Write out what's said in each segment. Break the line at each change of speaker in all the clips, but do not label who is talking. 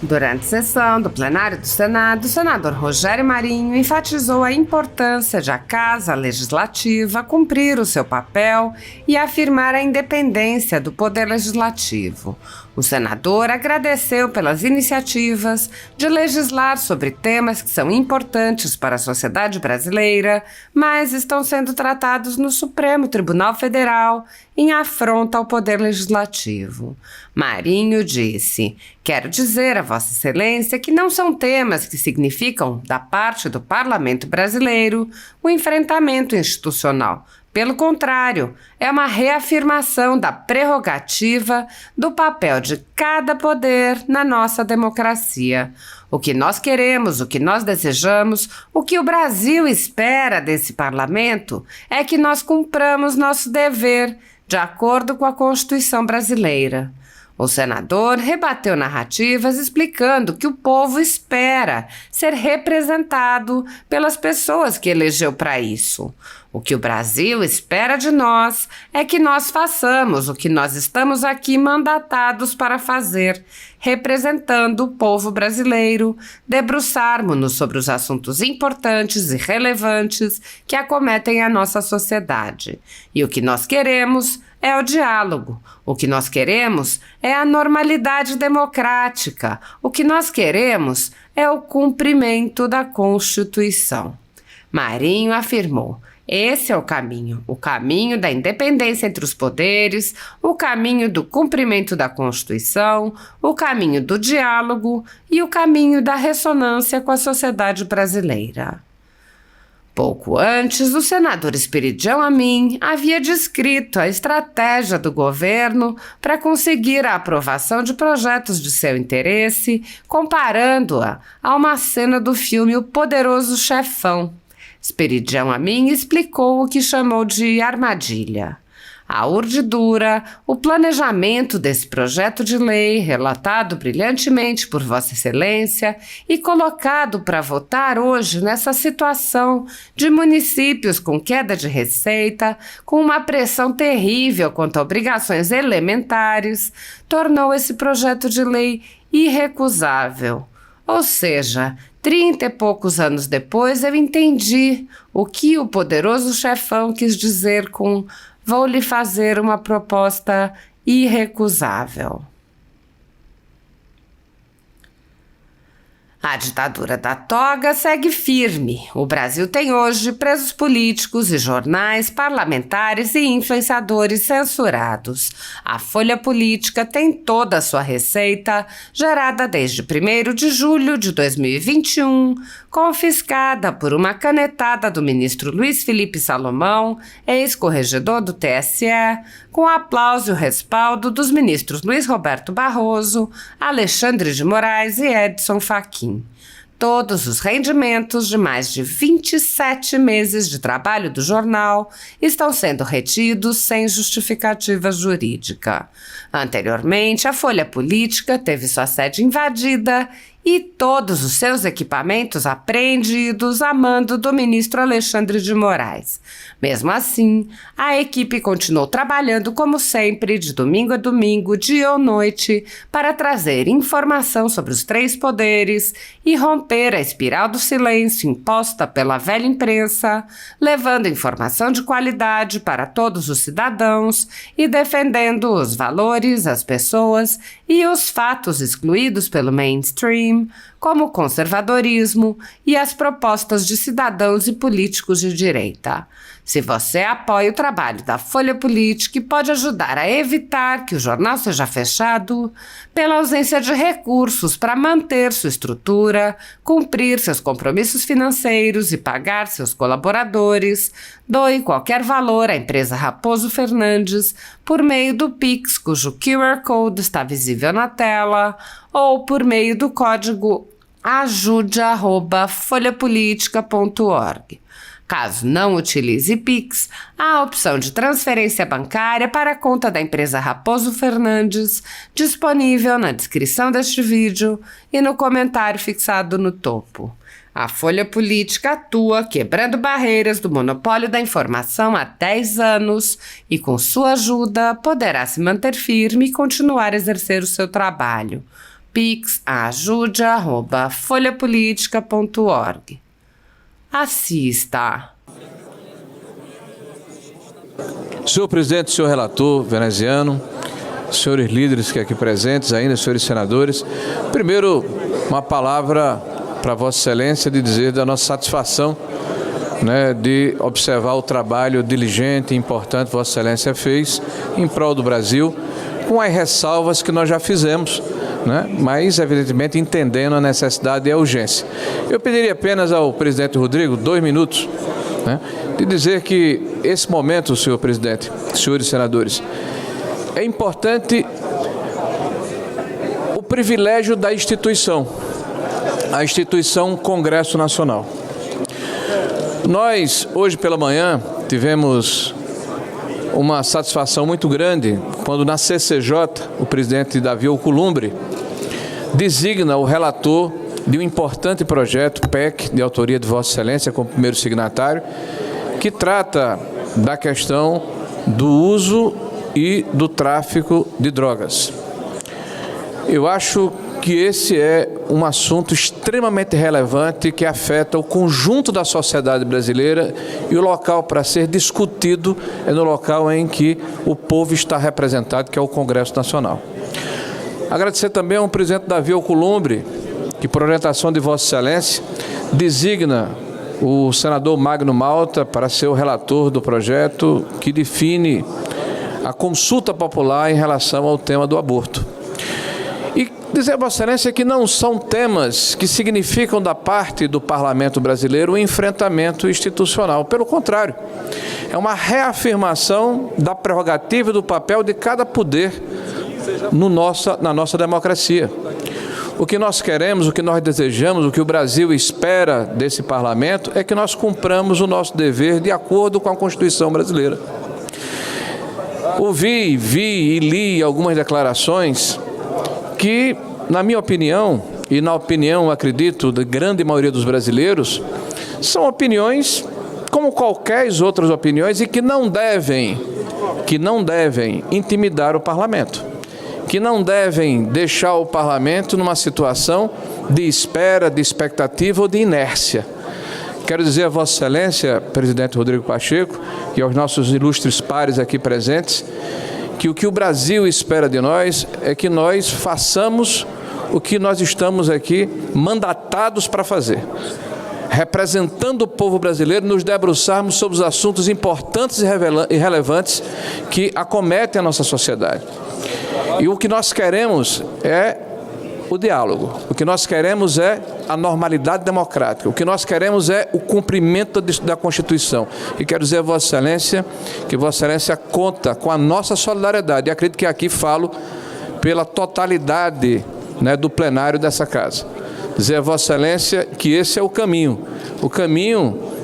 Durante a sessão do plenário do Senado, o senador Rogério Marinho enfatizou a importância de a Casa Legislativa cumprir o seu papel e afirmar a independência do Poder Legislativo. O senador agradeceu pelas iniciativas de legislar sobre temas que são importantes para a sociedade brasileira, mas estão sendo tratados no Supremo Tribunal Federal em afronta ao Poder Legislativo. Marinho disse: "Quero dizer a Vossa Excelência que não são temas que significam, da parte do Parlamento brasileiro, o enfrentamento institucional. Pelo contrário, é uma reafirmação da prerrogativa do papel de cada poder na nossa democracia. O que nós queremos, o que nós desejamos, o que o Brasil espera desse parlamento é que nós cumpramos nosso dever, de acordo com a Constituição brasileira." O senador rebateu narrativas explicando que o povo espera ser representado pelas pessoas que elegeu para isso. O que o Brasil espera de nós é que nós façamos o que nós estamos aqui mandatados para fazer, representando o povo brasileiro, debruçarmos-nos sobre os assuntos importantes e relevantes que acometem a nossa sociedade. E o que nós queremos é o diálogo. O que nós queremos é a normalidade democrática. O que nós queremos é o cumprimento da Constituição. Marinho afirmou: "Esse é o caminho da independência entre os poderes, o caminho do cumprimento da Constituição, o caminho do diálogo e o caminho da ressonância com a sociedade brasileira." Pouco antes, o senador Esperidião Amin havia descrito a estratégia do governo para conseguir a aprovação de projetos de seu interesse, comparando-a a uma cena do filme O Poderoso Chefão. Esperidião Amin explicou o que chamou de armadilha. A urdidura, o planejamento desse projeto de lei, relatado brilhantemente por Vossa Excelência e colocado para votar hoje nessa situação de municípios com queda de receita, com uma pressão terrível quanto a obrigações elementares, tornou esse projeto de lei irrecusável. Ou seja, 30 e poucos anos depois eu entendi o que o poderoso chefão quis dizer com "vou lhe fazer uma proposta irrecusável." A ditadura da toga segue firme. O Brasil tem hoje presos políticos e jornais, parlamentares e influenciadores censurados. A Folha Política tem toda a sua receita, gerada desde 1º de julho de 2021, confiscada por uma canetada do ministro Luiz Felipe Salomão, ex-corregedor do TSE, com aplauso e o respaldo dos ministros Luiz Roberto Barroso, Alexandre de Moraes e Edson Fachin. Todos os rendimentos de mais de 27 meses de trabalho do jornal estão sendo retidos sem justificativa jurídica. Anteriormente, a Folha Política teve sua sede invadida e todos os seus equipamentos apreendidos a mando do ministro Alexandre de Moraes. Mesmo assim, a equipe continuou trabalhando como sempre, de domingo a domingo, dia ou noite, para trazer informação sobre os 3 poderes e romper a espiral do silêncio imposta pela velha imprensa, levando informação de qualidade para todos os cidadãos e defendendo os valores, as pessoas e os fatos excluídos pelo mainstream, como o conservadorismo e as propostas de cidadãos e políticos de direita. Se você apoia o trabalho da Folha Política e pode ajudar a evitar que o jornal seja fechado, pela ausência de recursos para manter sua estrutura, cumprir seus compromissos financeiros e pagar seus colaboradores, doe qualquer valor à empresa Raposo Fernandes por meio do Pix, cujo QR Code está visível na tela, ou por meio do código ajude@folhapolitica.org. Caso não utilize Pix, há a opção de transferência bancária para a conta da empresa Raposo Fernandes, disponível na descrição deste vídeo e no comentário fixado no topo. A Folha Política atua quebrando barreiras do monopólio da informação há 10 anos e, com sua ajuda, poderá se manter firme e continuar a exercer o seu trabalho. pix@folhapolitica.org. Assista!
Senhor presidente, senhor relator veneziano, senhores líderes que aqui presentes ainda, senhores senadores, primeiro uma palavra para Vossa Excelência de dizer da nossa satisfação, de observar o trabalho diligente e importante que Vossa Excelência fez em prol do Brasil, com as ressalvas que nós já fizemos, mas evidentemente entendendo a necessidade e a urgência. Eu pediria apenas ao presidente Rodrigo 2 minutos, de dizer que esse momento, senhor presidente, senhores senadores, é importante o privilégio da instituição, a instituição Congresso Nacional. Nós, hoje pela manhã, tivemos uma satisfação muito grande quando na CCJ o presidente Davi Alcolumbre designa o relator de um importante projeto PEC, de autoria de Vossa Excelência como primeiro signatário, que trata da questão do uso e do tráfico de drogas. Eu acho que esse é um assunto extremamente relevante que afeta o conjunto da sociedade brasileira e o local para ser discutido é no local em que o povo está representado, que é o Congresso Nacional. Agradecer também ao presidente Davi Alcolumbre, que por orientação de Vossa Excelência designa o senador Magno Malta para ser o relator do projeto que define a consulta popular em relação ao tema do aborto. E dizer a Vossa Excelência que não são temas que significam da parte do Parlamento brasileiro um enfrentamento institucional. Pelo contrário, é uma reafirmação da prerrogativa e do papel de cada poder na nossa democracia. O que nós queremos, o que nós desejamos, o que o Brasil espera desse Parlamento é que nós cumpramos o nosso dever de acordo com a Constituição brasileira. Vi e li algumas declarações que, na minha opinião, e na opinião, acredito, da grande maioria dos brasileiros, são opiniões como qualquer outras opiniões e que não devem intimidar o Parlamento, que não devem deixar o Parlamento numa situação de espera, de expectativa ou de inércia. Quero dizer a Vossa Excelência, presidente Rodrigo Pacheco, e aos nossos ilustres pares aqui presentes, que o que o Brasil espera de nós é que nós façamos o que nós estamos aqui mandatados para fazer. Representando o povo brasileiro, nos debruçarmos sobre os assuntos importantes e relevantes que acometem a nossa sociedade. E o que nós queremos é o diálogo, o que nós queremos é a normalidade democrática, o que nós queremos é o cumprimento da Constituição. E quero dizer a Vossa Excelência que Vossa Excelência conta com a nossa solidariedade. E acredito que aqui falo pela totalidade do plenário dessa casa. Dizer a Vossa Excelência que esse é o caminho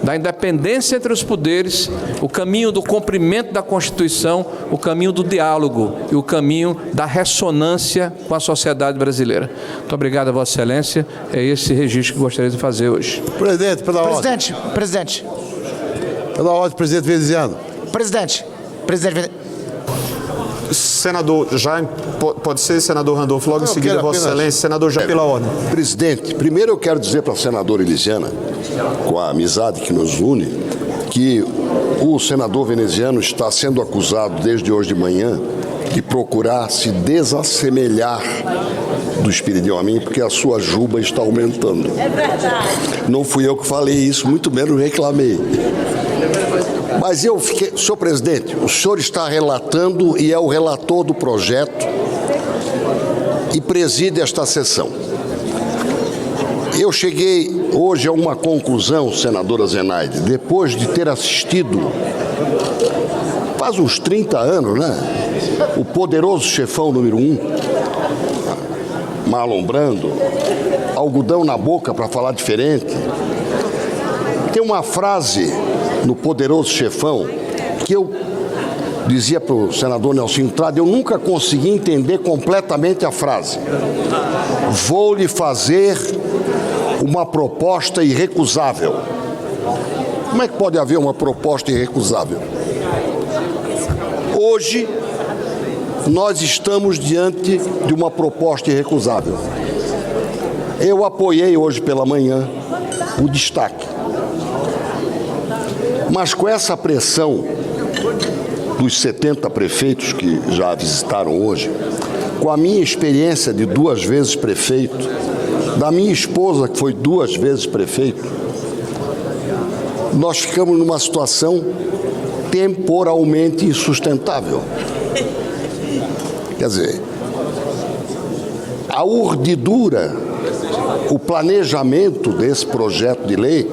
da independência entre os poderes, o caminho do cumprimento da Constituição, o caminho do diálogo e o caminho da ressonância com a sociedade brasileira. Muito obrigado a Vossa Excelência. É esse registro que gostaria de fazer hoje.
Presidente, pela ordem.
Presidente.
Pela ordem, presidente veneziano.
Presidente.
Senador Jaime, pode ser, senador Randolfo, logo em seguida, Vossa Excelência, senador Jaime, pela ordem.
Presidente, primeiro eu quero dizer para a senadora Elisiana, com a amizade que nos une, que o senador veneziano está sendo acusado desde hoje de manhã de procurar se desassemelhar do Espiridião a mim, porque a sua juba está aumentando. É verdade. Não fui eu que falei isso, muito menos reclamei. Mas eu fiquei... Senhor presidente, o senhor está relatando e é o relator do projeto e preside esta sessão. Eu cheguei hoje a uma conclusão, senadora Zenaide, depois de ter assistido, faz uns 30 anos, o poderoso chefão número 1, Marlon Brando, algodão na boca para falar diferente. Tem uma frase no Poderoso Chefão que eu dizia para o senador Nelson Trade, eu nunca consegui entender completamente a frase. Vou lhe fazer uma proposta irrecusável. Como é que pode haver uma proposta irrecusável? Hoje, nós estamos diante de uma proposta irrecusável. Eu apoiei hoje pela manhã o destaque. Mas com essa pressão dos 70 prefeitos que já visitaram hoje, com a minha experiência de 2 vezes prefeito, da minha esposa que foi 2 vezes prefeito, nós ficamos numa situação temporalmente insustentável. Quer dizer, a urdidura, o planejamento desse projeto de lei,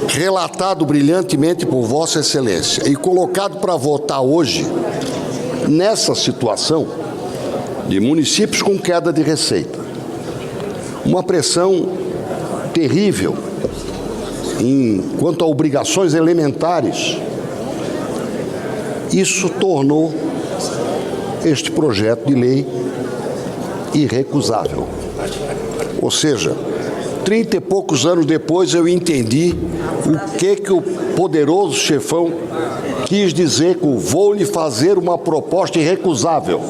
relatado brilhantemente por Vossa Excelência e colocado para votar hoje, nessa situação de municípios com queda de receita, uma pressão terrível quanto a obrigações elementares, isso tornou este projeto de lei irrecusável. Ou seja, 30 e poucos anos depois eu entendi o que o poderoso chefão quis dizer com vou lhe fazer uma proposta irrecusável.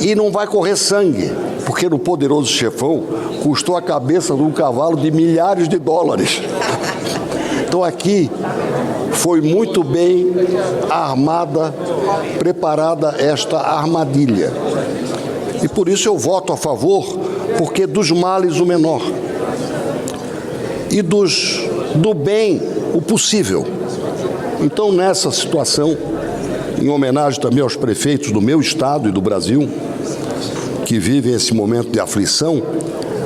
E não vai correr sangue, porque no poderoso chefão custou a cabeça de um cavalo de milhares de dólares. Então aqui foi muito bem armada, preparada esta armadilha. E por isso eu voto a favor, porque dos males o menor. E do bem o possível. Então nessa situação, em homenagem também aos prefeitos do meu estado e do Brasil, que vivem esse momento de aflição,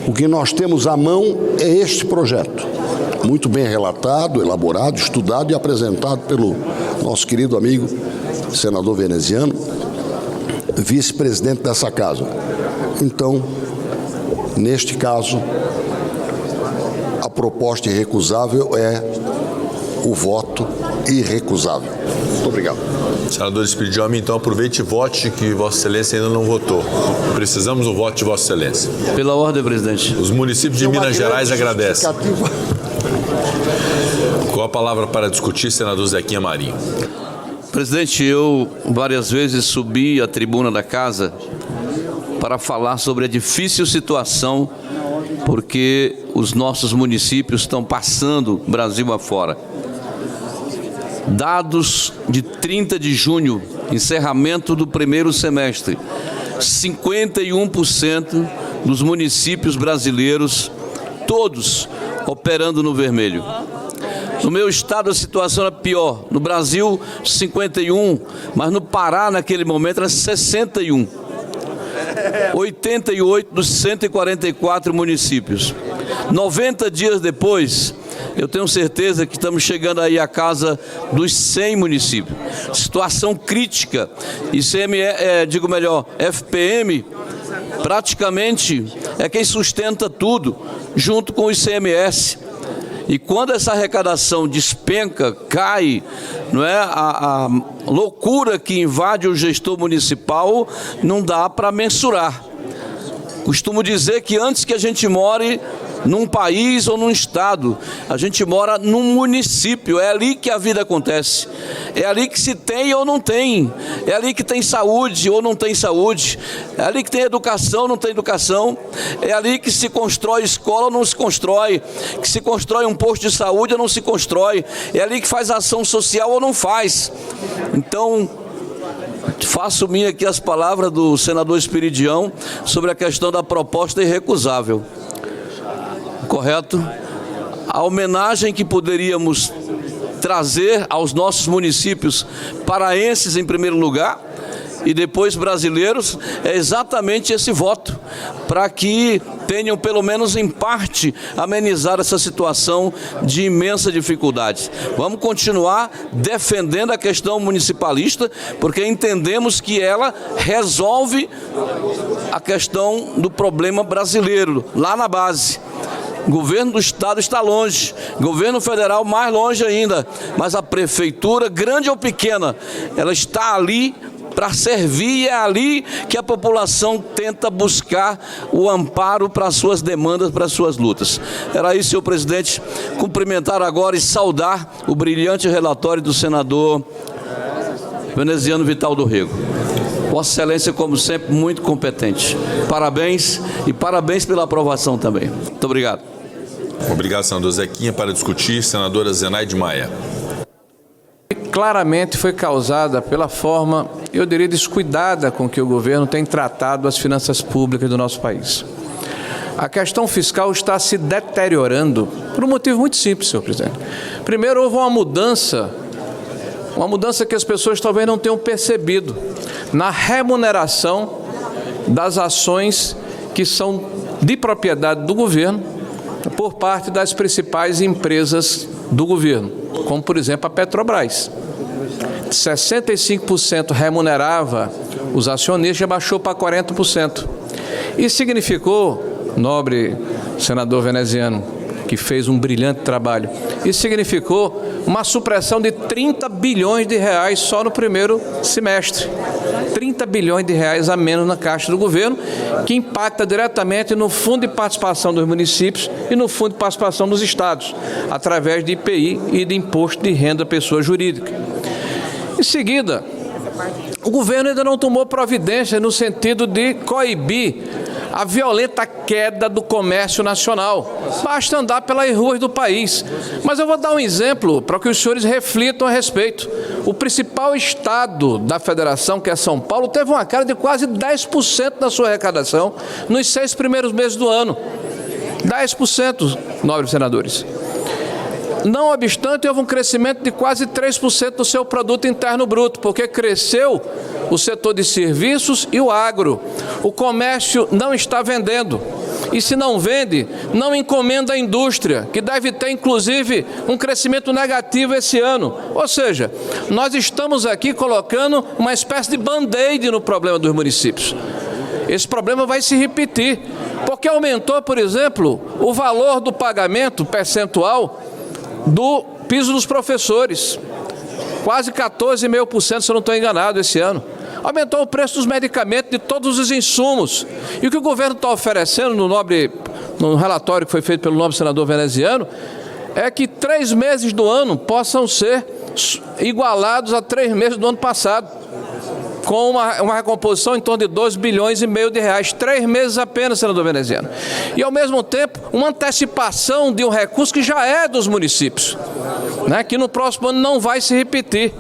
o que nós temos à mão é este projeto, muito bem relatado, elaborado, estudado e apresentado pelo nosso querido amigo, senador veneziano, vice-presidente dessa casa. Então, neste caso, a proposta irrecusável é o voto irrecusável. Muito obrigado.
Senador Espírito de Homem, então aproveite e vote, que Vossa Excelência ainda não votou. Precisamos do voto de Vossa Excelência.
Pela ordem, presidente.
Os municípios de Minas Gerais agradecem. Com a palavra para discutir, senador Zequinha Marinho.
Presidente, eu várias vezes subi à tribuna da casa para falar sobre a difícil situação porque os nossos municípios estão passando Brasil afora. Dados de 30 de junho, encerramento do primeiro semestre, 51% dos municípios brasileiros, todos operando no vermelho. No meu estado a situação era pior, no Brasil 51, mas no Pará naquele momento era 61. 88 dos 144 municípios. 90 dias depois, eu tenho certeza que estamos chegando aí à casa dos 100 municípios. Situação crítica. FPM, praticamente é quem sustenta tudo, junto com o ICMS. E quando essa arrecadação despenca, cai, não é? A loucura que invade o gestor municipal não dá para mensurar. Costumo dizer que antes que a gente more num país ou num estado, a gente mora num município, é ali que a vida acontece, é ali que se tem ou não tem, é ali que tem saúde ou não tem saúde, é ali que tem educação ou não tem educação, é ali que se constrói escola ou não se constrói, que se constrói um posto de saúde ou não se constrói, é ali que faz ação social ou não faz. Então, faço minha aqui as palavras do senador Espiridião sobre a questão da proposta irrecusável. Correto? A homenagem que poderíamos trazer aos nossos municípios paraenses em primeiro lugar e depois brasileiros é exatamente esse voto, para que tenham pelo menos em parte amenizar essa situação de imensa dificuldade. Vamos continuar defendendo a questão municipalista, porque entendemos que ela resolve a questão do problema brasileiro, lá na base. O governo do estado está longe, governo federal mais longe ainda, mas a prefeitura, grande ou pequena, ela está ali para servir e é ali que a população tenta buscar o amparo para as suas demandas, para as suas lutas. Era isso, senhor presidente, cumprimentar agora e saudar o brilhante relatório do senador veneziano Vital do Rego. Vossa Excelência, como sempre, muito competente. Parabéns e parabéns pela aprovação também. Muito obrigado.
Obrigado, senador Zequinha. Para discutir, senadora Zenaide Maia.
Claramente foi causada pela forma, eu diria, descuidada com que o governo tem tratado as finanças públicas do nosso país. A questão fiscal está se deteriorando por um motivo muito simples, senhor presidente. Primeiro, houve uma mudança que as pessoas talvez não tenham percebido na remuneração das ações que são de propriedade do governo por parte das principais empresas do governo, como, por exemplo, a Petrobras. 65% remunerava os acionistas, já baixou para 40%. Isso significou, nobre senador veneziano, que fez um brilhante trabalho, isso significou uma supressão de 30 bilhões de reais só no primeiro semestre. 30 bilhões de reais a menos na caixa do governo, que impacta diretamente no fundo de participação dos municípios e no fundo de participação dos estados, através de IPI e de imposto de renda pessoa jurídica. Em seguida, o governo ainda não tomou providência no sentido de coibir a violenta queda do comércio nacional. Basta andar pelas ruas do país. Mas eu vou dar um exemplo para que os senhores reflitam a respeito. O principal estado da federação, que é São Paulo, teve uma queda de quase 10% da sua arrecadação nos 6 primeiros meses do ano. 10%, nobres senadores. Não obstante, houve um crescimento de quase 3% do seu produto interno bruto, porque cresceu o setor de serviços e o agro. O comércio não está vendendo. E se não vende, não encomenda a indústria, que deve ter, inclusive, um crescimento negativo esse ano. Ou seja, nós estamos aqui colocando uma espécie de band-aid no problema dos municípios. Esse problema vai se repetir, porque aumentou, por exemplo, o valor do pagamento percentual do piso dos professores, quase 14,5%, se eu não estou enganado, esse ano. Aumentou o preço dos medicamentos, de todos os insumos. E o que o governo está oferecendo no relatório que foi feito pelo nobre senador veneziano, é que 3 meses do ano possam ser igualados a 3 meses do ano passado, com uma recomposição em torno de 2,5 bilhões de reais. 3 meses apenas, senador veneziano. E, ao mesmo tempo, uma antecipação de um recurso que já é dos municípios, né, que no próximo ano não vai se repetir.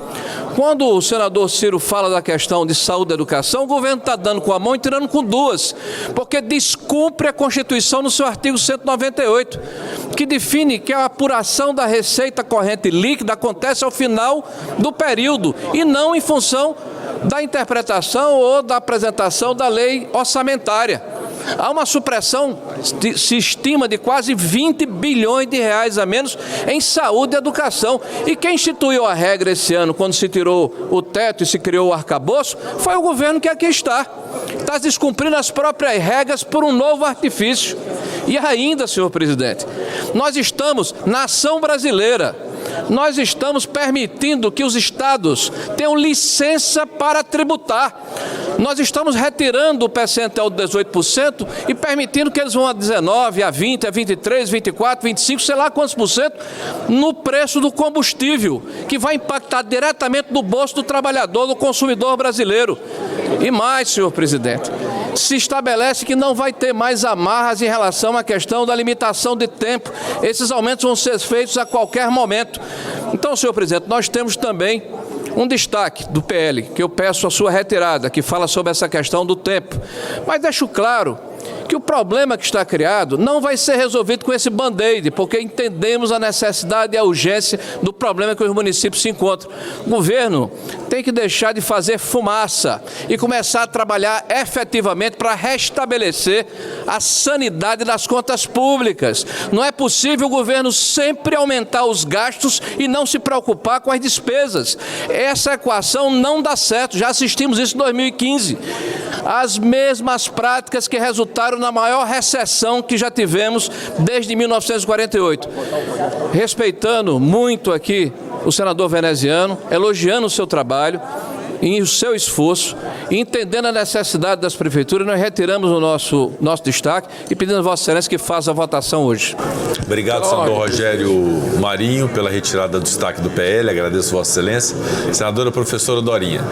Quando o senador Ciro fala da questão de saúde e educação, o governo está dando com a mão e tirando com duas, porque descumpre a Constituição no seu artigo 198, que define que a apuração da receita corrente líquida acontece ao final do período e não em função da interpretação ou da apresentação da lei orçamentária. Há uma supressão, se estima, de quase 20 bilhões de reais a menos em saúde e educação. E quem instituiu a regra esse ano, quando se tirou o teto e se criou o arcabouço, foi o governo que aqui está. Está descumprindo as próprias regras por um novo artifício. E ainda, senhor presidente, nós estamos, nação brasileira, nós estamos permitindo que os estados tenham licença para tributar. Nós estamos retirando o percentual de 18% e permitindo que eles vão a 19%, a 20%, a 23%, 24%, 25%, sei lá quantos por cento, no preço do combustível, que vai impactar diretamente no bolso do trabalhador, do consumidor brasileiro. E mais, senhor presidente, se estabelece que não vai ter mais amarras em relação à questão da limitação de tempo. Esses aumentos vão ser feitos a qualquer momento. Então, senhor presidente, nós temos também um destaque do PL, que eu peço a sua retirada, que fala sobre essa questão do tempo. Mas deixo claro que o problema que está criado não vai ser resolvido com esse band-aid, porque entendemos a necessidade e a urgência do problema que os municípios se encontram. O governo tem que deixar de fazer fumaça e começar a trabalhar efetivamente para restabelecer a sanidade das contas públicas. Não é possível o governo sempre aumentar os gastos e não se preocupar com as despesas. Essa equação não dá certo, já assistimos isso em 2015. As mesmas práticas que resultaram na maior recessão que já tivemos desde 1948. Respeitando muito aqui o senador veneziano, elogiando o seu trabalho, em o seu esforço, entendendo a necessidade das prefeituras, nós retiramos o nosso destaque e pedimos a Vossa Excelência que faça a votação hoje.
Obrigado, senador Rogério Marinho, pela retirada do destaque do PL. Agradeço Vossa Excelência. Senadora professora Dorinha.